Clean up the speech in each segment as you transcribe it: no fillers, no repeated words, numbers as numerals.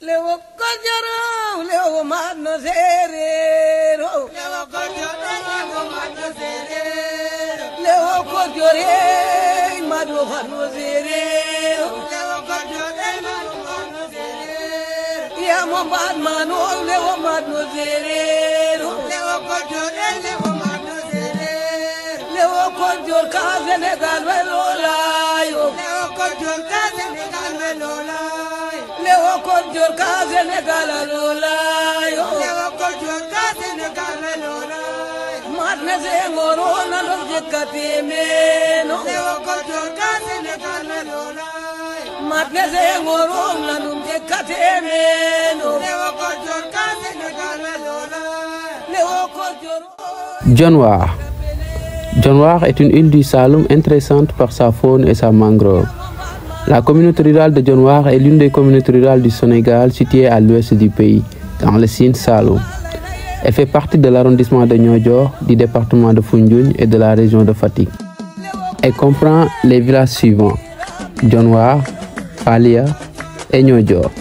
Lewo kojoro, lewo madno serero. Lewo kojoro, lewo madno serero. Lewo kojoro, madno serero. Lewo kojoro, madno serero. Ya mo badmano, lewo madno serero. Lewo kojoro, lewo madno serero. Lewo kojoro ka Senegal velola yo. Lewo kojoro ka Senegal velola. Lewo kojor ka Senegal lola yo. Lewo kojor ka Senegal lola. Matne se ngoro na lo jekati meno. Lewo kojor ka Senegal lola. Matne se ngoro na lo jekati meno. Lewo kojor ka Senegal lola. Lewo kojor. Dionewar. Dionewar est une île du Saloum intéressante par sa faune et sa mangrove. La communauté rurale de Dionewar est l'une des communautés rurales du Sénégal située à l'ouest du pays, dans le Sine Saloum. Elle fait partie de l'arrondissement de Niodior, du département de Foundiougne et de la région de Fatick. Elle comprend les villages suivants: Dionewar, Falia et Niodior.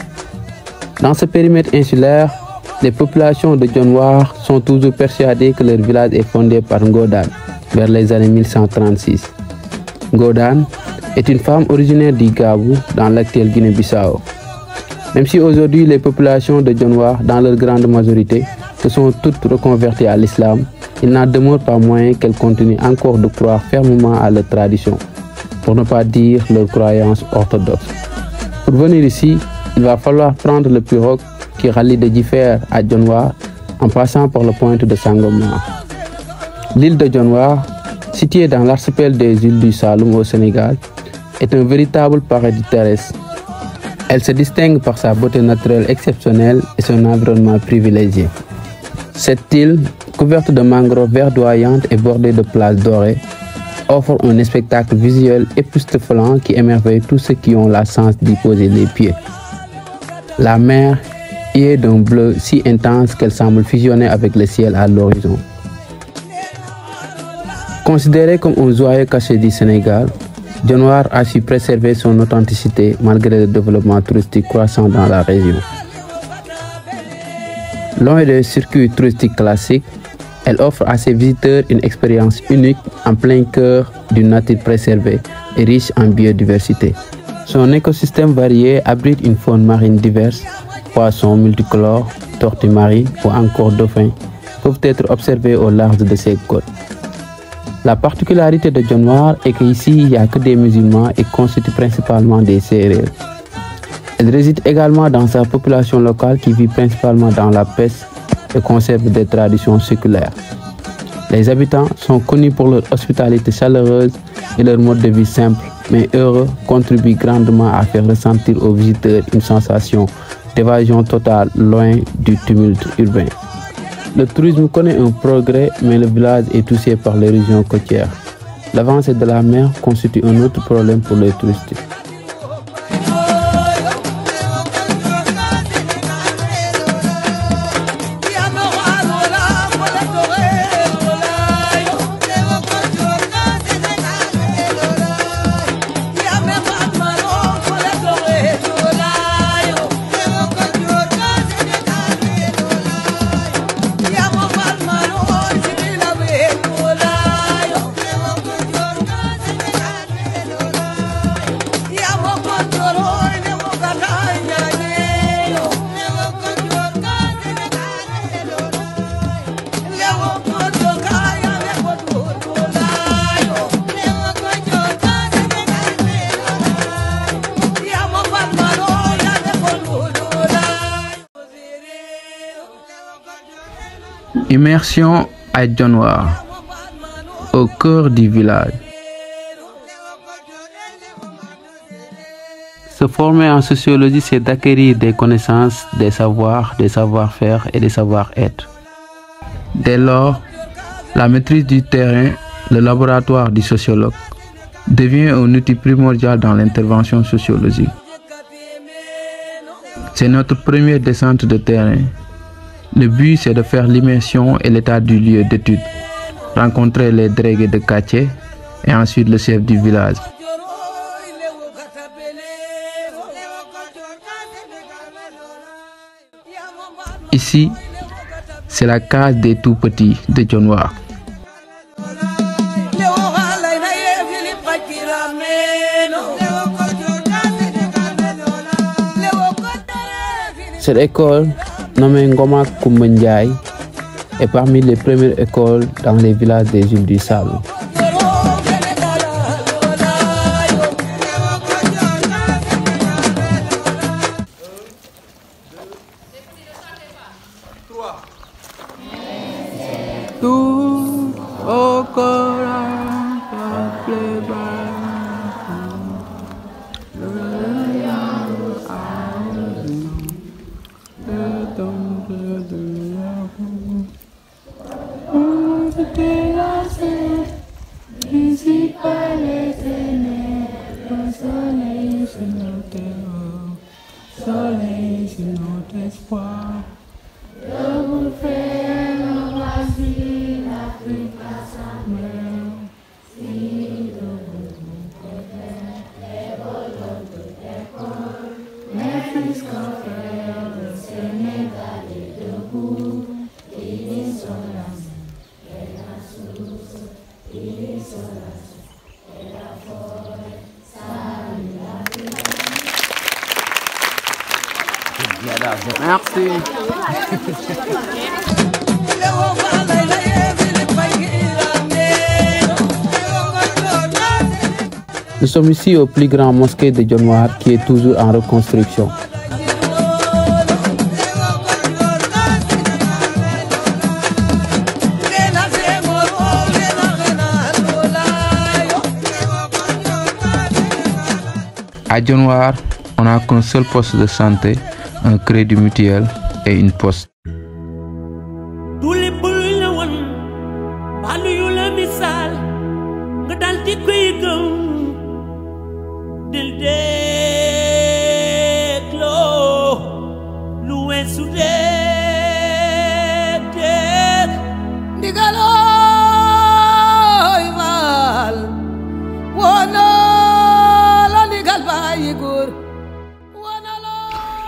Dans ce périmètre insulaire, les populations de Dionewar sont toujours persuadées que leur village est fondé par Ngodane vers les années 1136. Ngodane est une femme originaire du Gabou dans l'actuelle Guinée-Bissau. Même si aujourd'hui les populations de Dionewar, dans leur grande majorité, se sont toutes reconverties à l'islam, il n'en demeure pas moins qu'elles continuent encore de croire fermement à leur tradition, pour ne pas dire leur croyance orthodoxe. Pour venir ici, il va falloir prendre le pirogue qui rallie de Djifer à Dionewar en passant par le pointe de Sangomar. L'île de Dionewar, située dans l'archipel des îles du Saloum au Sénégal, est un véritable paradis terrestre. Elle se distingue par sa beauté naturelle exceptionnelle et son environnement privilégié. Cette île, couverte de mangroves verdoyantes et bordée de plages dorées, offre un spectacle visuel époustouflant qui émerveille tous ceux qui ont la chance d'y poser les pieds. La mer y est d'un bleu si intense qu'elle semble fusionner avec le ciel à l'horizon. Considérée comme un joyau caché du Sénégal, Dionewar a su préserver son authenticité malgré le développement touristique croissant dans la région. Loin des circuits touristiques classiques, elle offre à ses visiteurs une expérience unique en plein cœur d'une nature préservée et riche en biodiversité. Son écosystème varié abrite une faune marine diverse, poissons multicolores, tortues marines ou encore dauphins peuvent être observés au large de ses côtes. La particularité de Dionewar est qu'ici, il n'y a que des musulmans et constitue principalement des Sérères. Elle réside également dans sa population locale qui vit principalement dans la pêche et conserve des traditions séculaires. Les habitants sont connus pour leur hospitalité chaleureuse et leur mode de vie simple, mais heureux, contribuent grandement à faire ressentir aux visiteurs une sensation d'évasion totale loin du tumulte urbain. Le tourisme connaît un progrès, mais le village est touché par l'érosion côtière. L'avancée de la mer constitue un autre problème pour les touristes. Immersion à Dionewar, au cœur du village. Se former en sociologie, c'est d'acquérir des connaissances, des savoirs, des savoir-faire et des savoir-être. Dès lors, la maîtrise du terrain, le laboratoire du sociologue, devient un outil primordial dans l'intervention sociologique. C'est notre première descente de terrain. Le but, c'est de faire l'immersion et l'état du lieu d'étude, rencontrer les délégués de quartier et ensuite le chef du village. Ici, c'est la case des tout-petits de Dionewar. Cette école, nommée Ngoma Kumba Ndiaye, est parmi les premières écoles dans les villages des îles du Saloum. Tout au Merci. Nous sommes ici au plus grand mosquée de Dionewar qui est toujours en reconstruction. À Dionewar, on n'a qu'un seul poste de santé, un crédit mutuel et une poste.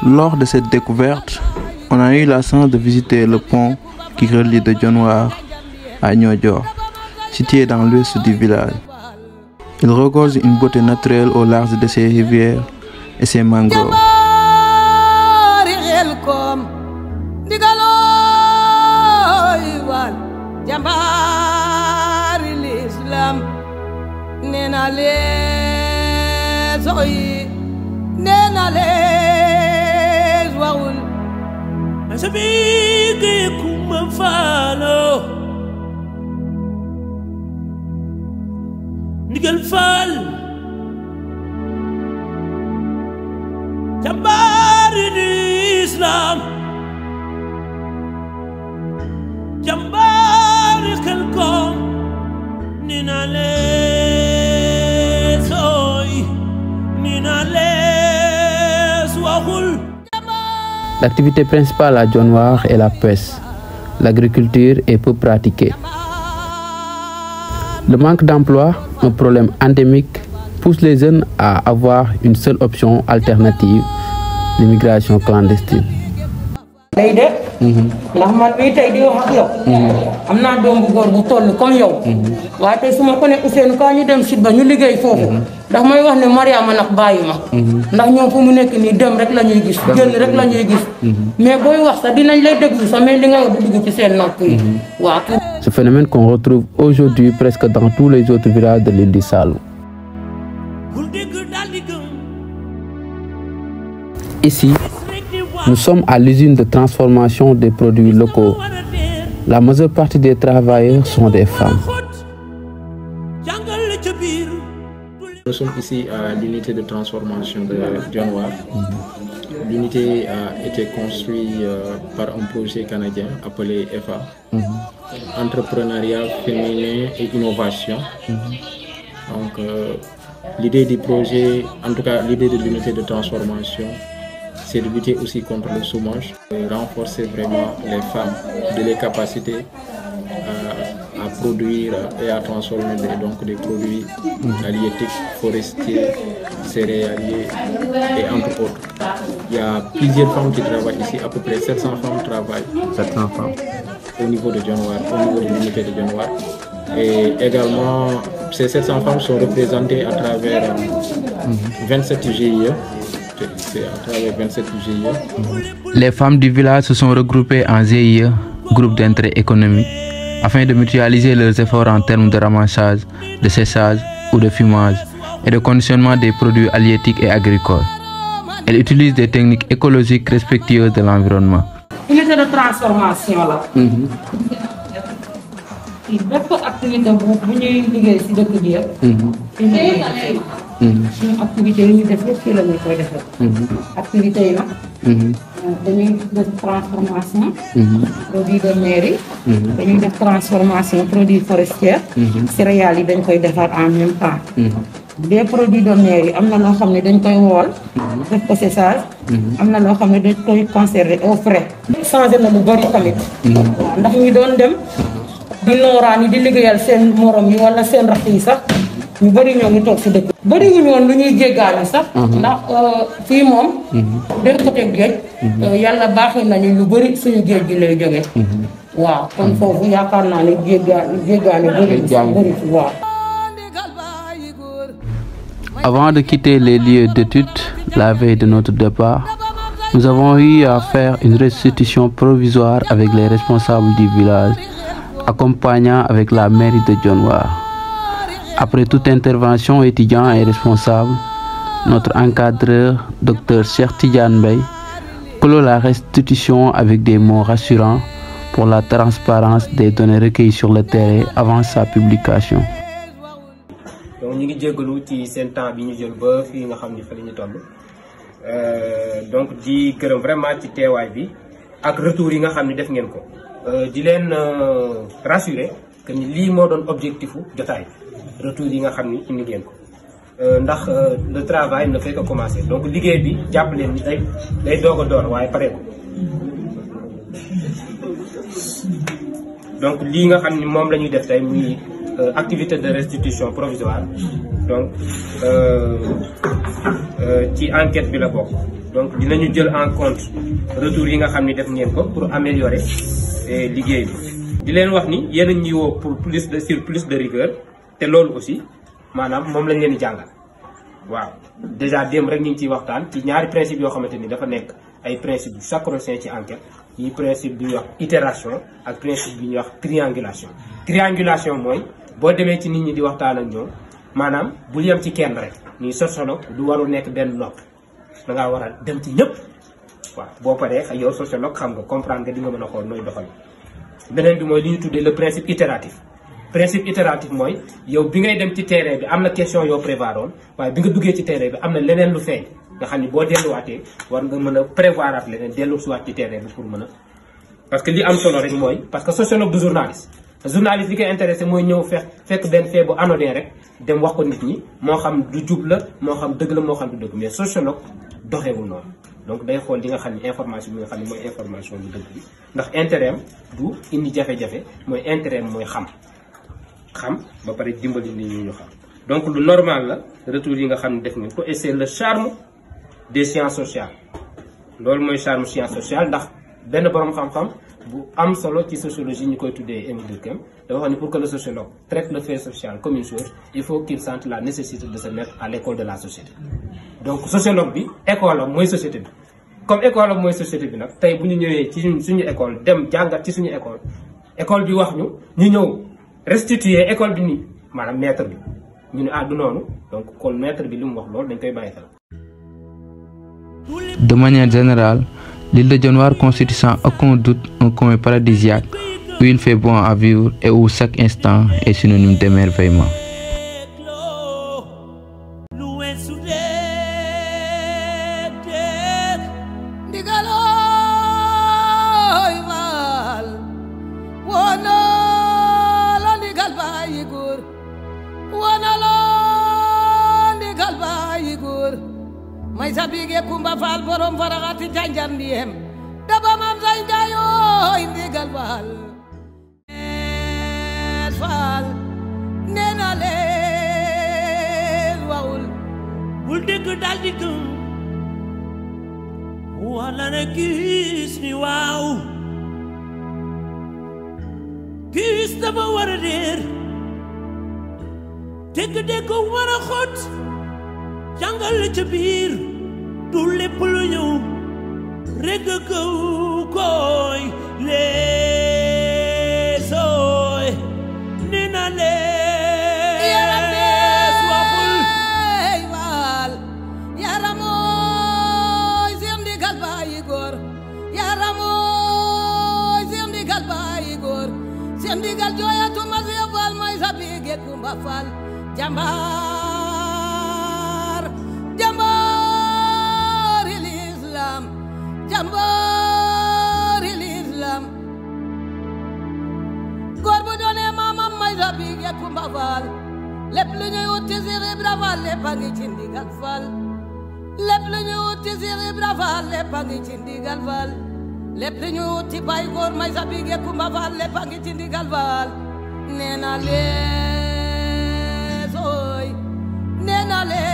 Lors de cette découverte, on a eu la chance de visiter le pont qui relie de Dionewar à Niodior, situé dans l'ouest du village. Il regorge une beauté naturelle au large de ses rivières et ses mangroves. Ndigal Fall jambari l'Islam jambari Khelcom nina les soy nina les waxul. L'activité principale à Dionewar est la pêche. L'agriculture est peu pratiquée. Le manque d'emploi, un problème endémique, pousse les jeunes à avoir une seule option alternative, l'immigration clandestine. ndax man mii tey di wax ak yow am naa doom bu góor bu toll comme yow waaye tey su ma ko ne Ousseynou kaa ñu dem site ba ñu liggéey foofu ndax may wax ne Mariama nag bàyyi ma ndax ñoom fu mu nekk nii dem rek la ñuy gis génn rek la ñuy gis mais booy wax sax dinañ lay déglu sax mais li nga wax du dugg ci seen nopp yi waaw. Ce phénomène qu'on retrouve aujourd'hui presque dans tous les autres villages de l'île du Saloum. Ici, nous sommes à l'usine de transformation des produits locaux. La majeure partie des travailleurs sont des femmes. Nous sommes ici à l'unité de transformation de Dionewar. L'unité a été construite par un projet canadien appelé EFA, Entrepreneuriat féminin et innovation. Donc, l'idée du projet, en tout cas l'idée de l'unité de transformation, c'est de lutter aussi contre le chômage, de renforcer vraiment les femmes, de les capaciter à produire et à transformer des produits halieutiques, forestiers, céréaliers et entre autres. Il y a plusieurs femmes qui travaillent ici, à peu près 700 femmes travaillent. 700 femmes. Au niveau de Dionewar, au niveau de l'unité de Dionewar. Et également, ces 700 femmes sont représentées à travers 27 GIE. C'est à travers 27 GIE. Les femmes du village se sont regroupées en GIE, groupe d'intérêt économique, afin de mutualiser leurs efforts en termes de ramassage, de séchage ou de fumage et de conditionnement des produits halieutiques et agricoles. Elles utilisent des techniques écologiques respectueuses de l'environnement. Unité de transformation là. bépp activité bu ñuy liggéey si dëkk bi yëpp. suñu activité yi ñu def yëpp fii la ñu koy defee. activité yi nag. dañuy def transformation. produit de mairie. dañuy def transformation produit forestier. céréales yi dañ koy defar en même temps. des produits de mairie am na loo xam ne dañ koy wool. def ko séchage. am na loo xam ne dañ koy conserver au frais. changé na lu bari tamit. waaw ndax ñu doon dem. di nooraan yi di liggéeyal seen morom yi wala seen rax yi sax ñu bëri ñoo ngi toog si dëkk. bëri wuñu woon lu ñuy jéggaani sax. ndax fii moom. den côté géej. yàlla baaxee nañu lu bëri suñu géej gi lay jóge. waaw kon foofu yaakaar naa ne jéggaani bëri waaw. Avant de quitter les lieux d'études, la veille de notre départ, nous avons eu à faire une restitution provisoire avec les responsables du village, accompagnant avec la mairie de Dionewar. Après toute intervention étudiants et responsables, notre encadreur, Dr Cheikh Tidiane Mbaye, clôt la restitution avec des mots rassurants pour la transparence des données recueillies sur le terrain avant sa publication. Donc ñu ngi jéggalu ci seen temps bi ñu jël ba fii nga xam ni fa la ñu toll donc di gërëm vraiment ci teewaay bi ak retour yi nga xam ni def ngeen ko di leen rassurer que ni lii moo doon objectifu jotaay retour yi nga xam ni indi ngeen ko ndax le travail ne fait que commencer donc liggéey bi jàpp leen ni day doog a door waaye pare ko donc lii nga xam ni moom la ñuy def tey muy activité de restitution provisoire donc ci enquête bi la bokk donc dinañu jël en compte retour yi nga xam ni def ngeen ko pour améliorer liggéey bi di leen wax ni yéen a ñuy woo pour plus de rigueur te loolu aussi maanaam moom lañ leen di jàngal waaw déjà démb rek ñu ngi ciy waxtaan ci ñaari principe yoo xamante ni dafa nekk ay principe yu sacro-saint ci enquête yi principe bi ñuy wax itération ak principe bi ñuy wax triangulation mooy boo demee ci nit ñi di waxtaan ak ñoom maanaam bul yem ci kenn rek ni sociologue du warul nekk benn nopp da ngaa war a dem ci ñëpp waaw boo paree yow sociologue xam nga comprendre nga di nga mën a xool nooy doxal beneen bi mooy li ñu tuddee le principe itératif mooy yow bi ngay dem ci terrain bi am na question yoo prévoiroon waaye bi nga duggee ci terrain bi am na leneen lu feeñ nga xam ni boo delluwaatee war nga mën a prévoir at leneen dellu siwaat ci terrain bi pour mën a parce que li am solo rek mooy parce que sociologue du journaliste li koy intéressé mooy ñëw fekk benn fait bu anodin rek dem wax ko nit ñi moo xam du jub la moo xam dëgg la moo xam du dëgg mais sociologue doxewul noonu donc day xool li nga xam ni information bi nga xam ne mooy information bu dëgg bi ndax intérêt am du indi jafe-jafe mooy intérêt am mooy xam ba pare dimbali nit ñi ñu xam donc lu normal la retour yi nga xam ne def nga ko et c'est le charme des sciences sociales loolu mooy charme science sociale ndax benn borom xam-xam bu am solo ci sociologie ñu koy tuddee Émile Durkheim dafa wax ni pour que le sociologue traite le fait social comme une chose il faut qu'il sente la nécessité de se mettre à l'école de la société donc sociologue bi école am mooy société bi comme école am mooy société bi nag tey bu ñu ñëwee ci suñu école dem jàngat ci suñu école bi wax ñu ñëw restituer école bi nii maanaam maître bi ñu ne du noonu donc kon maître bi li mu wax loolu dañ koy bàyyi xel. De manière générale, l'île de Dionewar constitue sans aucun doute un coin paradisiaque où il fait bon à vivre et où chaque instant est synonyme d'émerveillement. may sabige kumba faal borom faraxati janjar ndiyem daba mam say njaayooy ndigal faal nena leen waxul bul dégg daal di gëm wala ne gis ni waaw gis dafa war a réer dégg-dégg ko war a xóot jàngal la ca biir du lépp lu ñëw rek kaw koy leesooy nee na lees waxul waal yaramooy seen ndigal bàyyi góor yaramooy seen ndigal bàyyi góor seen ndigal jooyatuma si faal mooy sa biige kumba faal jambaar jambaaril islam jambaaril islam góor bu doonee maamam may sa biige kumba faal lépp lu ñuy wut ci Seex Ibra Faal lépp a ngi ci ndigal faal lépp lu ñuy wut ci Seex Ibra Faal lépp a ngi ci ndigal faal lépp lu ñuy wut ci Baay Góor may sa biige kumba faal lépp a ngi ci ndigal faal nee na lees ooy nee na lees